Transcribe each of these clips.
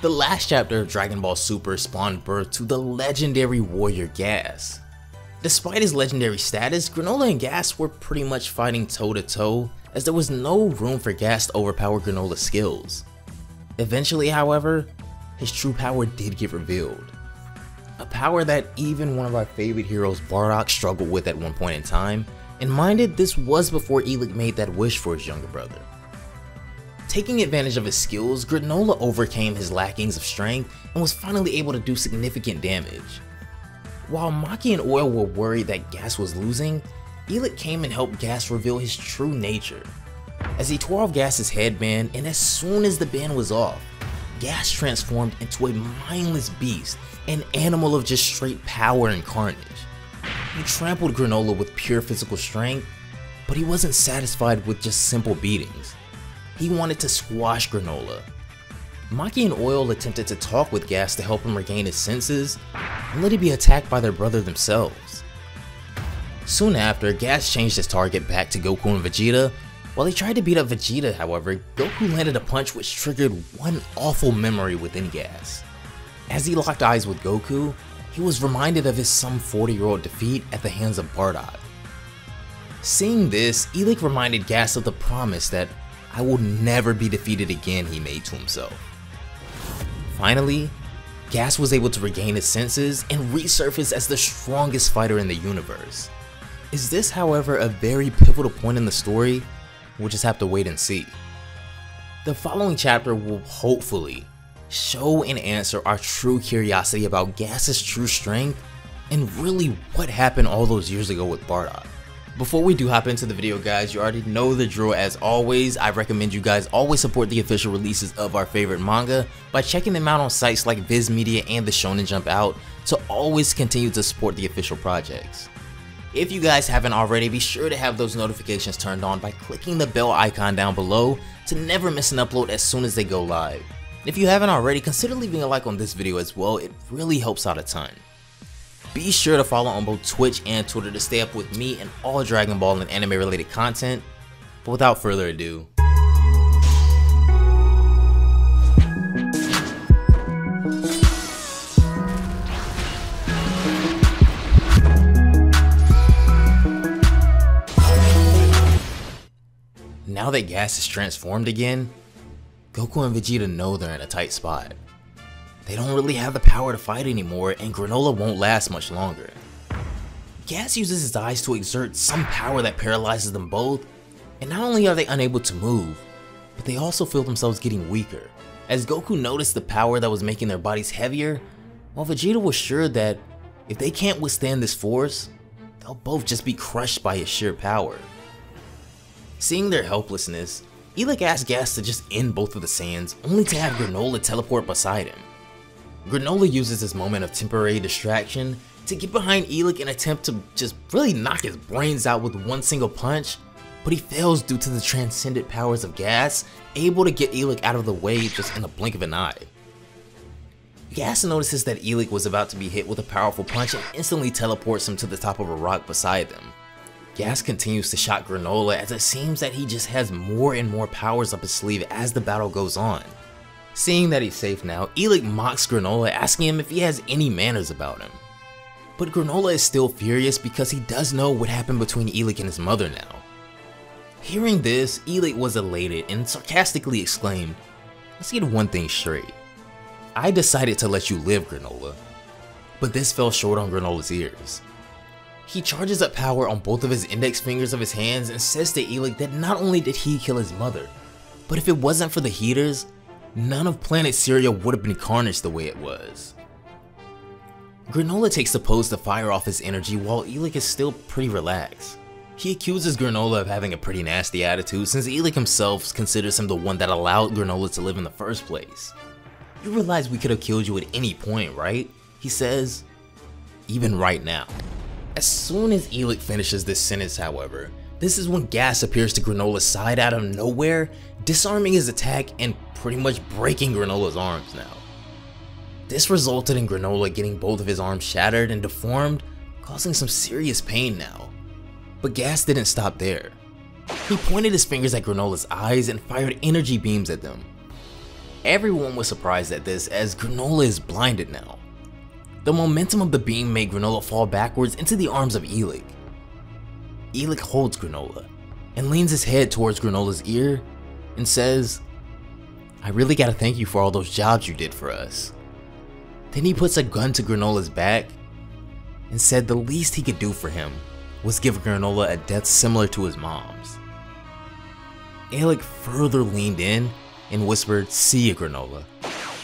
The last chapter of Dragon Ball Super spawned birth to the legendary warrior Gas. Despite his legendary status, Granolah and Gas were pretty much fighting toe to toe, as there was no room for Gas to overpower Granolah's skills. Eventually, however, his true power did get revealed. A power that even one of our favorite heroes, Bardock, struggled with at one point in time, and minded this was before Elec made that wish for his younger brother. Taking advantage of his skills, Granolah overcame his lackings of strength and was finally able to do significant damage. While Maki and Oil were worried that Gas was losing, Elec came and helped Gas reveal his true nature. As he tore off Gas's headband, and as soon as the band was off, Gas transformed into a mindless beast, an animal of just straight power and carnage. He trampled Granolah with pure physical strength, but he wasn't satisfied with just simple beatings. He wanted to squash Granolah. Maki and Oil attempted to talk with Gas to help him regain his senses, and let him be attacked by their brother themselves. Soon after, Gas changed his target back to Goku and Vegeta. While he tried to beat up Vegeta, however, Goku landed a punch which triggered one awful memory within Gas. As he locked eyes with Goku, he was reminded of his some 40-year-old defeat at the hands of Bardock. Seeing this, Elec reminded Gas of the promise that "I will never be defeated again" he made to himself. Finally, Gas was able to regain his senses and resurface as the strongest fighter in the universe. Is this, however, a very pivotal point in the story? We'll just have to wait and see. The following chapter will hopefully show and answer our true curiosity about Gas's true strength and really what happened all those years ago with Bardock. Before we do hop into the video, guys, you already know the drill. As always, I recommend you guys always support the official releases of our favorite manga by checking them out on sites like Viz Media and the Shonen Jump Out to always continue to support the official projects. If you guys haven't already, be sure to have those notifications turned on by clicking the bell icon down below to never miss an upload as soon as they go live. And if you haven't already, consider leaving a like on this video as well. It really helps out a ton. Be sure to follow on both Twitch and Twitter to stay up with me and all Dragon Ball and anime related content. But without further ado, now that Gas is transformed again, Goku and Vegeta know they're in a tight spot. They don't really have the power to fight anymore, and Granolah won't last much longer. Gas uses his eyes to exert some power that paralyzes them both, and not only are they unable to move, but they also feel themselves getting weaker, as Goku noticed the power that was making their bodies heavier, while Vegeta was sure that if they can't withstand this force, they'll both just be crushed by his sheer power. Seeing their helplessness, Elec asked Gas to just end both of the Saiyans, only to have Granolah teleport beside him. Granolah uses this moment of temporary distraction to get behind Elec and attempt to just really knock his brains out with one single punch, but he fails due to the transcendent powers of Gas, able to get Elec out of the way just in the blink of an eye. Gas notices that Elec was about to be hit with a powerful punch and instantly teleports him to the top of a rock beside them. Gas continues to shock Granolah as it seems that he just has more and more powers up his sleeve as the battle goes on. Seeing that he's safe now, Elec mocks Granolah, asking him if he has any manners about him. But Granolah is still furious because he does know what happened between Elec and his mother now. Hearing this, Elec was elated and sarcastically exclaimed, "Let's get one thing straight. I decided to let you live, Granolah." But this fell short on Granolah's ears. He charges up power on both of his index fingers of his hands and says to Elec that not only did he kill his mother, but if it wasn't for the heaters, none of planet Syria would have been carnaged the way it was. Granolah takes the pose to fire off his energy while Elec is still pretty relaxed. He accuses Granolah of having a pretty nasty attitude since Elec himself considers him the one that allowed Granolah to live in the first place. "You realize we could have killed you at any point, right?" he says. "Even right now." As soon as Elec finishes this sentence, however, this is when Gas appears to Granolah's side out of nowhere, disarming his attack and pretty much breaking Granolah's arms now. This resulted in Granolah getting both of his arms shattered and deformed, causing some serious pain now. But Gas didn't stop there. He pointed his fingers at Granolah's eyes and fired energy beams at them. Everyone was surprised at this as Granolah is blinded now. The momentum of the beam made Granolah fall backwards into the arms of Elec. Elec holds Granolah and leans his head towards Granolah's ear and says, "I really gotta thank you for all those jobs you did for us." Then he puts a gun to Granolah's back and said the least he could do for him was give Granolah a death similar to his mom's. Elec further leaned in and whispered, "See ya, Granolah,"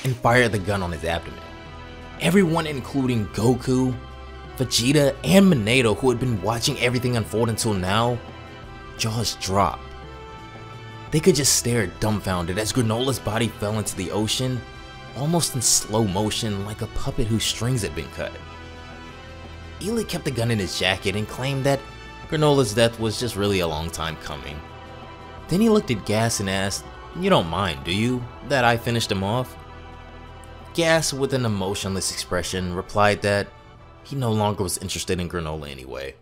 and fired the gun on his abdomen. Everyone, including Goku, Vegeta, and Minato, who had been watching everything unfold until now, jaws dropped. They could just stare dumbfounded as Granolah's body fell into the ocean, almost in slow motion like a puppet whose strings had been cut. Elec kept the gun in his jacket and claimed that Granolah's death was just really a long time coming. Then he looked at Gas and asked, "You don't mind, do you, that I finished him off?" Gas, with an emotionless expression, replied that he no longer was interested in Granolah anyway.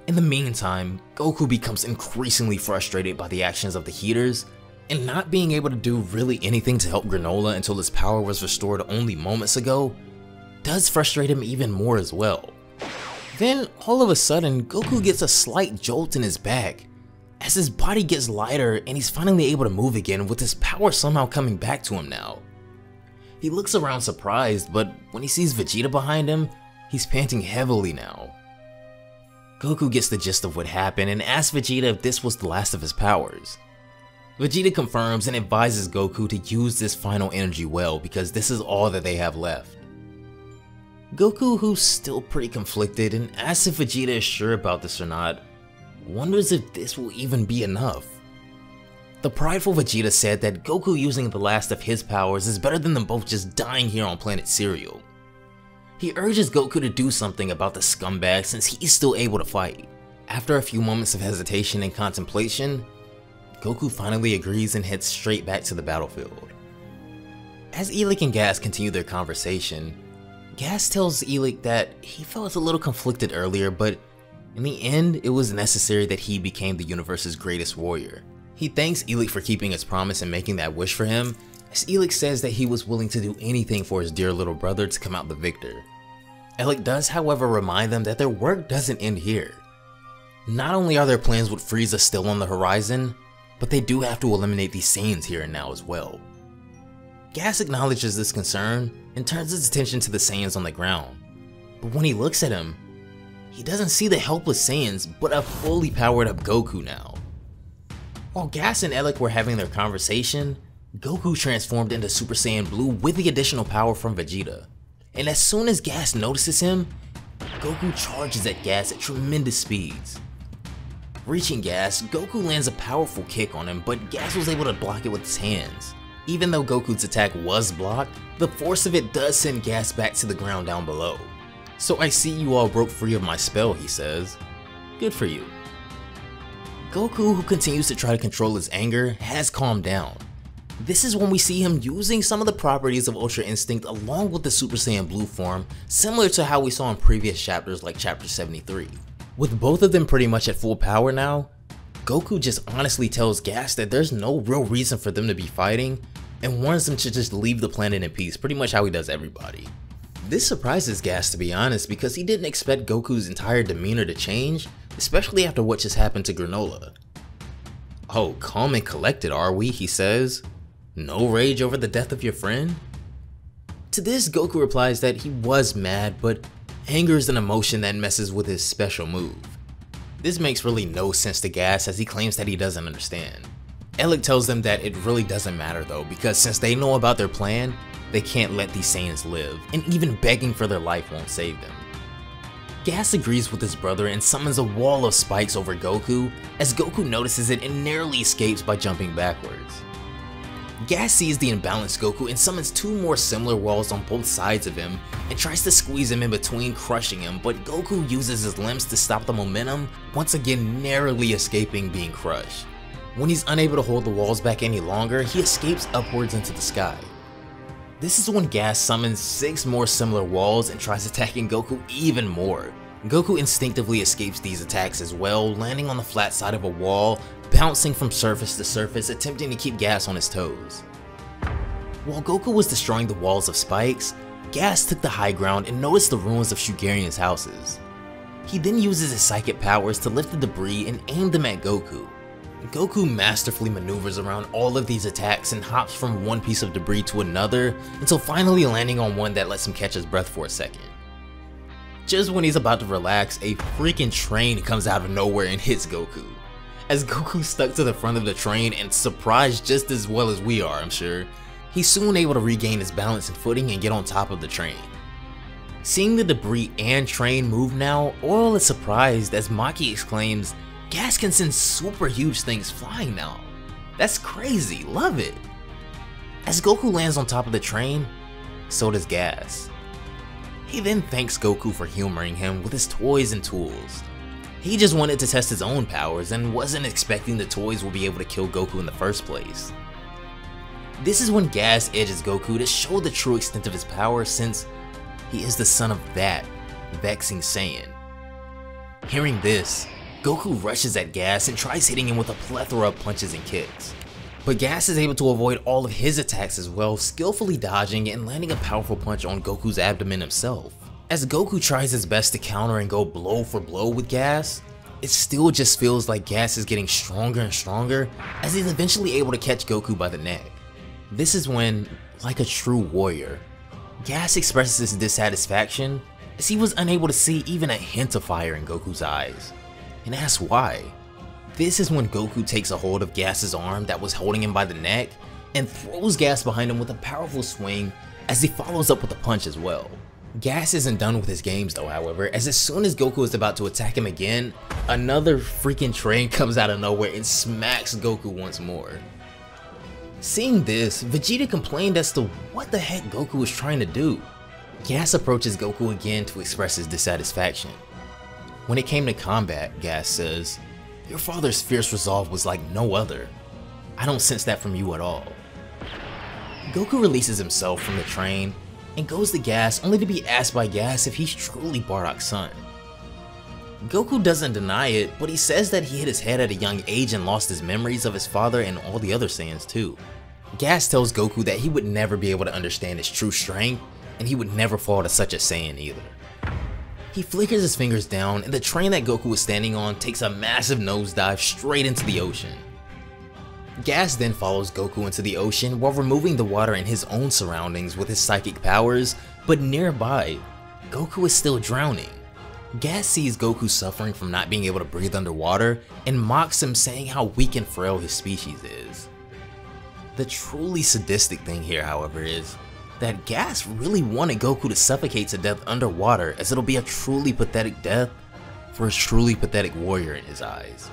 In the meantime, Goku becomes increasingly frustrated by the actions of the Heaters, and not being able to do really anything to help Granolah until his power was restored only moments ago does frustrate him even more as well. Then, all of a sudden, Goku gets a slight jolt in his back as his body gets lighter and he's finally able to move again, with his power somehow coming back to him now. He looks around surprised, but when he sees Vegeta behind him, he's panting heavily now. Goku gets the gist of what happened and asks Vegeta if this was the last of his powers. Vegeta confirms and advises Goku to use this final energy well because this is all that they have left. Goku, who's still pretty conflicted and asks if Vegeta is sure about this or not, wonders if this will even be enough. The prideful Vegeta said that Goku using the last of his powers is better than them both just dying here on planet Cereal. He urges Goku to do something about the scumbag since he's still able to fight. After a few moments of hesitation and contemplation, Goku finally agrees and heads straight back to the battlefield. As Elec and Gas continue their conversation, Gas tells Elec that he felt a little conflicted earlier, but in the end, it was necessary that he became the universe's greatest warrior. He thanks Elec for keeping his promise and making that wish for him, as Elec says that he was willing to do anything for his dear little brother to come out the victor. Elec does, however, remind them that their work doesn't end here. Not only are their plans with Frieza still on the horizon, but they do have to eliminate these Saiyans here and now as well. Gas acknowledges this concern and turns his attention to the Saiyans on the ground, but when he looks at him, he doesn't see the helpless Saiyans, but a fully powered up Goku now. While Gas and Elec were having their conversation, Goku transformed into Super Saiyan Blue with the additional power from Vegeta. And as soon as Gas notices him, Goku charges at Gas at tremendous speeds. Reaching Gas, Goku lands a powerful kick on him, but Gas was able to block it with his hands. Even though Goku's attack was blocked, the force of it does send Gas back to the ground down below. "So I see you all broke free of my spell," he says. "Good for you." Goku, who continues to try to control his anger, has calmed down. This is when we see him using some of the properties of Ultra Instinct along with the Super Saiyan Blue form, similar to how we saw in previous chapters like chapter 73. With both of them pretty much at full power now, Goku just honestly tells Gas that there's no real reason for them to be fighting and warns them to just leave the planet in peace, pretty much how he does everybody. This surprises Gas, to be honest, because he didn't expect Goku's entire demeanor to change, especially after what just happened to Granolah. "Oh, calm and collected are we?" he says. "No rage over the death of your friend?" To this, Goku replies that he was mad, but anger is an emotion that messes with his special move. This makes really no sense to Gas, as he claims that he doesn't understand. Elec tells them that it really doesn't matter though, because since they know about their plan, they can't let these Saiyans live, and even begging for their life won't save them. Gas agrees with his brother and summons a wall of spikes over Goku, as Goku notices it and narrowly escapes by jumping backwards. Gas sees the imbalanced Goku and summons two more similar walls on both sides of him and tries to squeeze him in between, crushing him, but Goku uses his limbs to stop the momentum, once again narrowly escaping being crushed. When he's unable to hold the walls back any longer, he escapes upwards into the sky. This is when Gas summons 6 more similar walls and tries attacking Goku even more. Goku instinctively escapes these attacks as well, landing on the flat side of a wall, bouncing from surface to surface, attempting to keep Gas on his toes. While Goku was destroying the walls of spikes, Gas took the high ground and noticed the ruins of Shugarian's houses. He then uses his psychic powers to lift the debris and aim them at Goku. Goku masterfully maneuvers around all of these attacks and hops from one piece of debris to another until finally landing on one that lets him catch his breath for a second. Just when he's about to relax, a freaking train comes out of nowhere and hits Goku. As Goku's stuck to the front of the train and surprised just as well as we are, I'm sure, he's soon able to regain his balance and footing and get on top of the train. Seeing the debris and train move now, Oil is surprised as Maki exclaims, "Gas can send super huge things flying now. That's crazy, love it." As Goku lands on top of the train, so does Gas. He then thanks Goku for humoring him with his toys and tools. He just wanted to test his own powers and wasn't expecting the toys would be able to kill Goku in the first place. This is when Gas edges Goku to show the true extent of his power, since he is the son of that vexing Saiyan. Hearing this, Goku rushes at Gas and tries hitting him with a plethora of punches and kicks. But Gas is able to avoid all of his attacks as well, skillfully dodging and landing a powerful punch on Goku's abdomen himself. As Goku tries his best to counter and go blow for blow with Gas, it still just feels like Gas is getting stronger and stronger as he's eventually able to catch Goku by the neck. This is when, like a true warrior, Gas expresses his dissatisfaction as he was unable to see even a hint of fire in Goku's eyes, and asks why. This is when Goku takes a hold of Gas's arm that was holding him by the neck and throws Gas behind him with a powerful swing as he follows up with a punch as well. Gas isn't done with his games though, however, as soon as Goku is about to attack him again, another freaking train comes out of nowhere and smacks Goku once more. Seeing this, Vegeta complained as to what the heck Goku was trying to do. Gas approaches Goku again to express his dissatisfaction. When it came to combat, Gas says, "Your father's fierce resolve was like no other. I don't sense that from you at all." Goku releases himself from the train and goes to Gas only to be asked by Gas if he's truly Bardock's son. Goku doesn't deny it, but he says that he hit his head at a young age and lost his memories of his father and all the other Saiyans too. Gas tells Goku that he would never be able to understand his true strength, and he would never fall to such a Saiyan either. He flickers his fingers down and the train that Goku was standing on takes a massive nosedive straight into the ocean. Gas then follows Goku into the ocean while removing the water in his own surroundings with his psychic powers, but nearby, Goku is still drowning. Gas sees Goku suffering from not being able to breathe underwater and mocks him, saying how weak and frail his species is. The truly sadistic thing here, however, is that Gas really wanted Goku to suffocate to death underwater, as it'll be a truly pathetic death for a truly pathetic warrior in his eyes.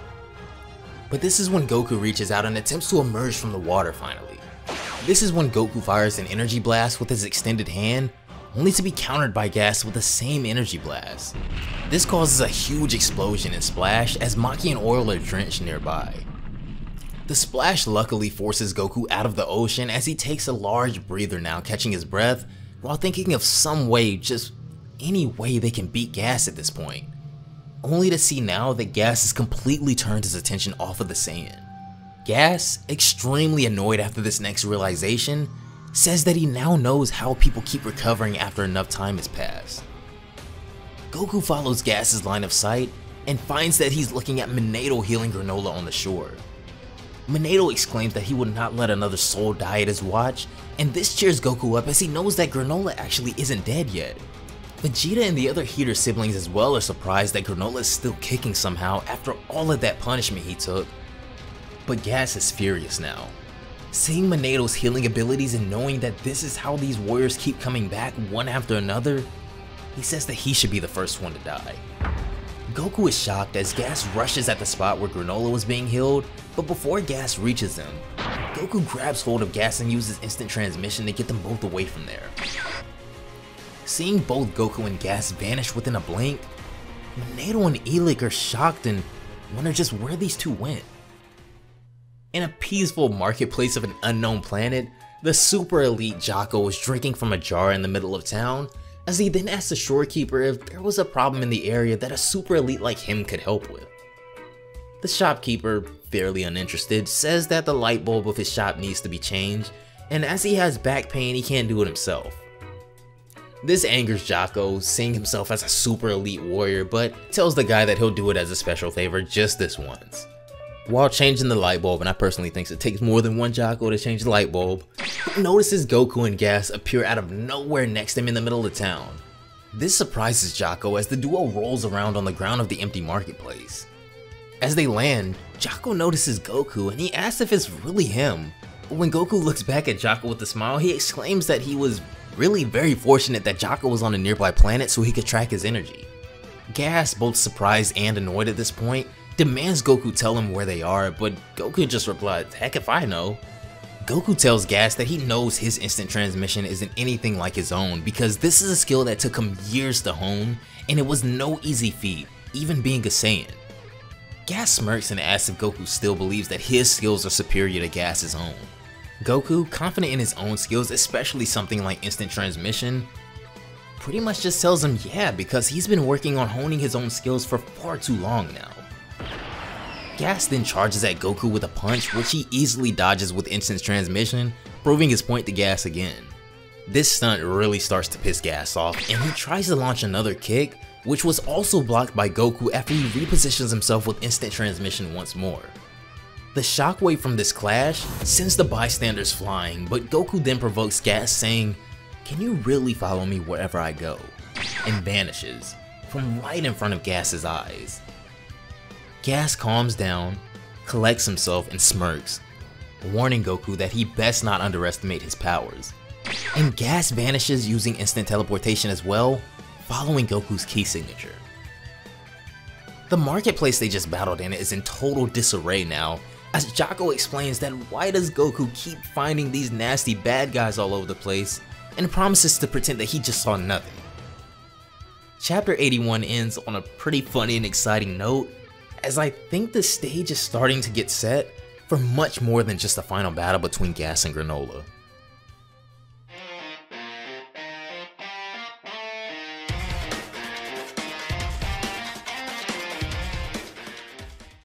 But this is when Goku reaches out and attempts to emerge from the water finally. This is when Goku fires an energy blast with his extended hand, only to be countered by Gas with the same energy blast. This causes a huge explosion and splash as Maki and Oil are drenched nearby. The splash luckily forces Goku out of the ocean as he takes a large breather now, catching his breath while thinking of some way, just any way they can beat Gas at this point. Only to see now that Gas has completely turned his attention off of the Saiyan. Gas, extremely annoyed after this next realization, says that he now knows how people keep recovering after enough time has passed. Goku follows Gas's line of sight and finds that he's looking at Minato healing Granolah on the shore. Minato exclaims that he would not let another soul die at his watch, and this cheers Goku up as he knows that Granolah actually isn't dead yet. Vegeta and the other Heater siblings as well are surprised that Granolah is still kicking somehow after all of that punishment he took. But Gas is furious now. Seeing Minato's healing abilities and knowing that this is how these warriors keep coming back one after another, he says that he should be the first one to die. Goku is shocked as Gas rushes at the spot where Granolah was being healed, but before Gas reaches him, Goku grabs hold of Gas and uses instant transmission to get them both away from there. Seeing both Goku and Gas vanish within a blink, Minato and Elik are shocked and wonder just where these two went. In a peaceful marketplace of an unknown planet, the super elite Jocko is drinking from a jar in the middle of town, as he then asks the shorekeeper if there was a problem in the area that a super elite like him could help with. The shopkeeper, fairly uninterested, says that the light bulb of his shop needs to be changed, and as he has back pain, he can't do it himself. This angers Jocko, seeing himself as a super elite warrior, but tells the guy that he'll do it as a special favor just this once. While changing the light bulb, and I personally think it takes more than one Jocko to change the light bulb, he notices Goku and Gas appear out of nowhere next to him in the middle of town. This surprises Jocko as the duo rolls around on the ground of the empty marketplace. As they land, Jocko notices Goku and he asks if it's really him. But when Goku looks back at Jocko with a smile, he exclaims that he was really very fortunate that Jocko was on a nearby planet so he could track his energy. Gas, both surprised and annoyed at this point, demands Goku tell him where they are, but Goku just replies, "Heck if I know." Goku tells Gas that he knows his instant transmission isn't anything like his own because this is a skill that took him years to hone and it was no easy feat, even being a Saiyan. Gas smirks and asks if Goku still believes that his skills are superior to Gas's own. Goku, confident in his own skills, especially something like instant transmission, pretty much just tells him yeah because he's been working on honing his own skills for far too long now. Gas then charges at Goku with a punch, which he easily dodges with instant transmission, proving his point to Gas again. This stunt really starts to piss Gas off, and he tries to launch another kick, which was also blocked by Goku after he repositions himself with instant transmission once more. The shockwave from this clash sends the bystanders flying, but Goku then provokes Gas saying, "Can you really follow me wherever I go?" and vanishes from right in front of Gas's eyes. Gas calms down, collects himself and smirks, warning Goku that he best not underestimate his powers. And Gas vanishes using instant teleportation as well, following Goku's key signature. The marketplace they just battled in is in total disarray now, as Jocko explains that why does Goku keep finding these nasty bad guys all over the place, and promises to pretend that he just saw nothing. Chapter 81 ends on a pretty funny and exciting note, as I think the stage is starting to get set for much more than just a final battle between Gas and Granolah.